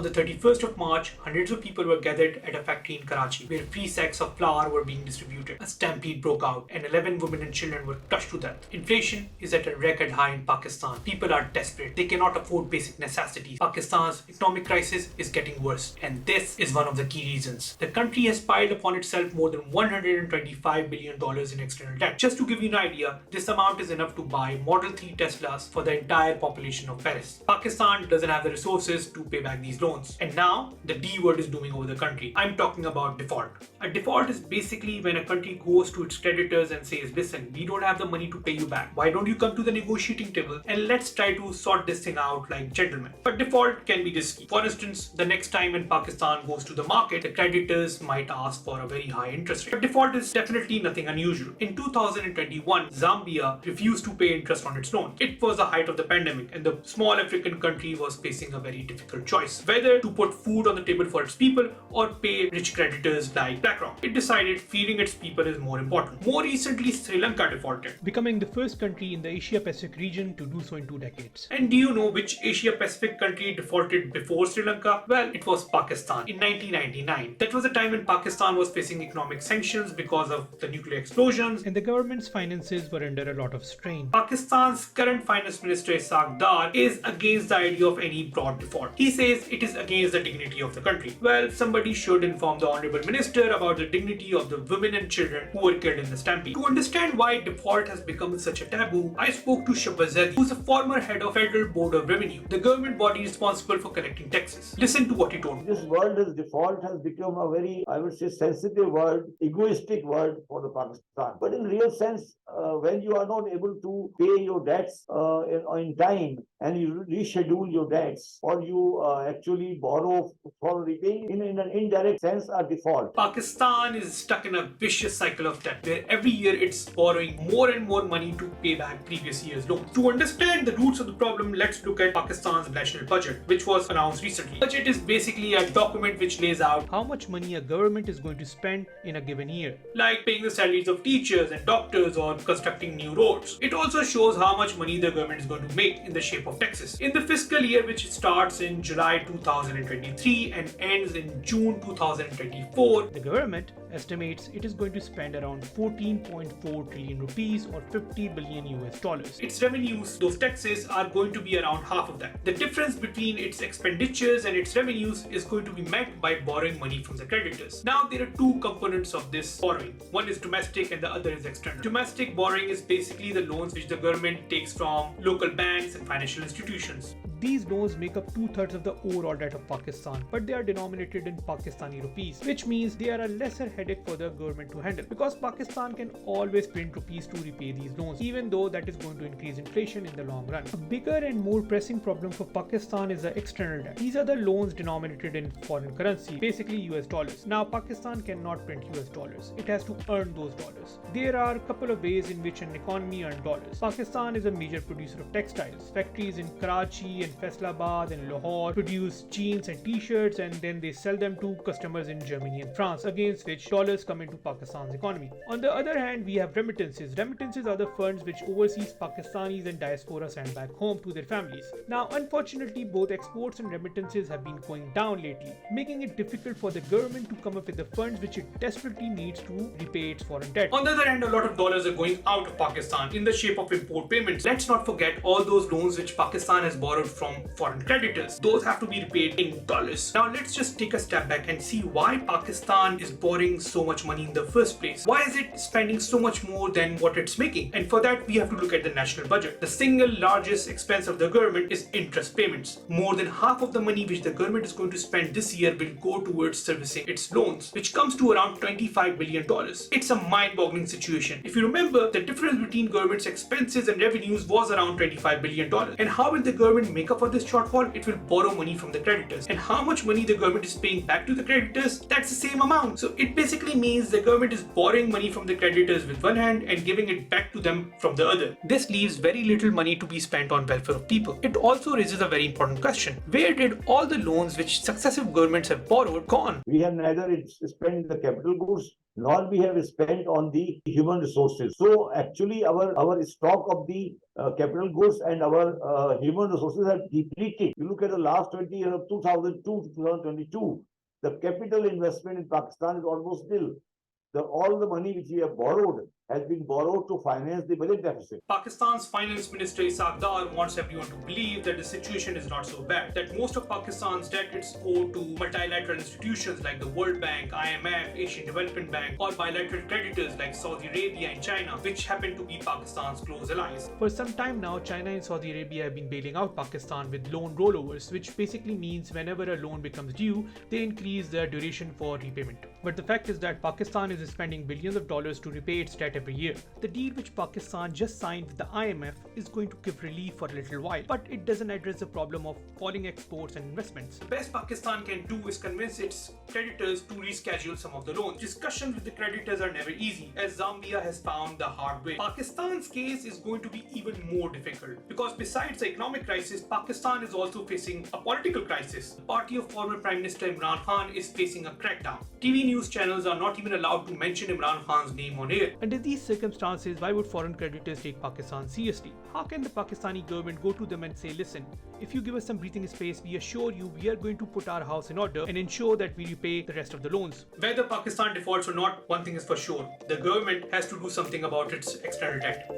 On the 31st of March, hundreds of people were gathered at a factory in Karachi where free sacks of flour were being distributed. A stampede broke out and 11 women and children were crushed to death. Inflation is at a record high in Pakistan. People are desperate. They cannot afford basic necessities. Pakistan's economic crisis is getting worse, and this is one of the key reasons. The country has piled upon itself more than $125 billion in external debt. Just to give you an idea, this amount is enough to buy Model 3 Teslas for the entire population of Paris. Pakistan doesn't have the resources to pay back these loans. And now, the D word is looming over the country. I'm talking about default. A default is basically when a country goes to its creditors and says, listen, we don't have the money to pay you back. Why don't you come to the negotiating table and let's try to sort this thing out like gentlemen. But default can be risky. For instance, the next time when Pakistan goes to the market, the creditors might ask for a very high interest rate. But default is definitely nothing unusual. In 2021, Zambia refused to pay interest on its loan. It was the height of the pandemic and the small African country was facing a very difficult choice, whether to put food on the table for its people or pay rich creditors like BlackRock. It decided feeding its people is more important. More recently, Sri Lanka defaulted, becoming the first country in the Asia-Pacific region to do so in 2 decades. And do you know which Asia-Pacific country defaulted before Sri Lanka? Well, it was Pakistan in 1999. That was a time when Pakistan was facing economic sanctions because of the nuclear explosions, and the government's finances were under a lot of strain. Pakistan's current finance minister Ishaq Dar is against the idea of any broad default. He says it is against the dignity of the country. Well, somebody should inform the honorable minister about the dignity of the women and children who were killed in the stampede. To understand why default has become such a taboo, I spoke to Shabazadi, who's a former head of Federal Board of Revenue, the government body responsible for collecting taxes. Listen to what he told me. This word as default has become a very, I would say, sensitive word, egoistic word for the Pakistan. But in real sense, when you are not able to pay your debts in time and you reschedule your debts or you actually borrow for repaying in an indirect sense a default. Pakistan is stuck in a vicious cycle of debt where every year it's borrowing more and more money to pay back previous year's loans. To understand the roots of the problem, let's look at Pakistan's national budget, which was announced recently. Budget is basically a document which lays out how much money a government is going to spend in a given year, like paying the salaries of teachers and doctors or constructing new roads. It also shows how much money the government is going to make in the shape of taxes. In the fiscal year, which starts in July 2023 and ends in June 2024, the government estimates it is going to spend around 14.4 trillion rupees or 50 billion US dollars. Its revenues, those taxes, are going to be around half of that. The difference between its expenditures and its revenues is going to be met by borrowing money from the creditors. Now, there are two components of this borrowing. One is domestic and the other is external. Domestic borrowing is basically the loans which the government takes from local banks and financial institutions. These loans make up 2/3 of the overall debt of Pakistan, but they are denominated in Pakistani rupees, which means they are a lesser headache for the government to handle because Pakistan can always print rupees to repay these loans, even though that is going to increase inflation in the long run. A bigger and more pressing problem for Pakistan is the external debt. These are the loans denominated in foreign currency, basically US dollars. Now, Pakistan cannot print US dollars. It has to earn those dollars. There are a couple of ways in which an economy earns dollars. Pakistan is a major producer of textiles. Factories in Karachi and Islamabad and Lahore produce jeans and t-shirts and then they sell them to customers in Germany and France, against which dollars come into Pakistan's economy. On the other hand, we have remittances. Remittances are the funds which overseas Pakistanis and diaspora send back home to their families. Now, unfortunately, both exports and remittances have been going down lately, making it difficult for the government to come up with the funds which it desperately needs to repay its foreign debt. On the other hand, a lot of dollars are going out of Pakistan in the shape of import payments. Let's not forget all those loans which Pakistan has borrowed from foreign creditors. Those have to be repaid in dollars. Now, let's just take a step back and see why Pakistan is borrowing so much money in the first place. Why is it spending so much more than what it's making? And for that, we have to look at the national budget. The single largest expense of the government is interest payments. More than half of the money which the government is going to spend this year will go towards servicing its loans, which comes to around $25 billion. It's a mind-boggling situation. If you remember, the difference between government's expenses and revenues was around $25 billion. And how will the government make up for this shortfall? It will borrow money from the creditors. And how much money the government is paying back to the creditors? That's the same amount. So it basically means the government is borrowing money from the creditors with one hand and giving it back to them from the other. This leaves very little money to be spent on welfare of people. It also raises a very important question. Where did all the loans which successive governments have borrowed gone? We have neither spent the capital goods nor we have spent on the human resources. So actually our stock of the capital goods and our human resources have depleted. You look at the last 20 years of 2002 to 2022, the capital investment in Pakistan is almost nil. All the money which we have borrowed has been borrowed to finance the budget deficit. Pakistan's Finance Minister Isaac Dar wants everyone to believe that the situation is not so bad, that most of Pakistan's debt is owed to multilateral institutions like the World Bank, IMF, Asian Development Bank, or bilateral creditors like Saudi Arabia and China, which happen to be Pakistan's close allies. For some time now, China and Saudi Arabia have been bailing out Pakistan with loan rollovers, which basically means whenever a loan becomes due, they increase the duration for repayment. But the fact is that Pakistan is spending billions of dollars to repay its debt every year. The deal which Pakistan just signed with the IMF is going to give relief for a little while, but it doesn't address the problem of falling exports and investments. The best Pakistan can do is convince its creditors to reschedule some of the loans. Discussions with the creditors are never easy, as Zambia has found the hard way. Pakistan's case is going to be even more difficult because besides the economic crisis, Pakistan is also facing a political crisis. The party of former Prime Minister Imran Khan is facing a crackdown. TV news channels are not even allowed to mention Imran Khan's name on air. Under these circumstances, why would foreign creditors take Pakistan seriously? How can the Pakistani government go to them and say, listen, if you give us some breathing space, we assure you we are going to put our house in order and ensure that we repay the rest of the loans. Whether Pakistan defaults or not, one thing is for sure. The government has to do something about its external debt.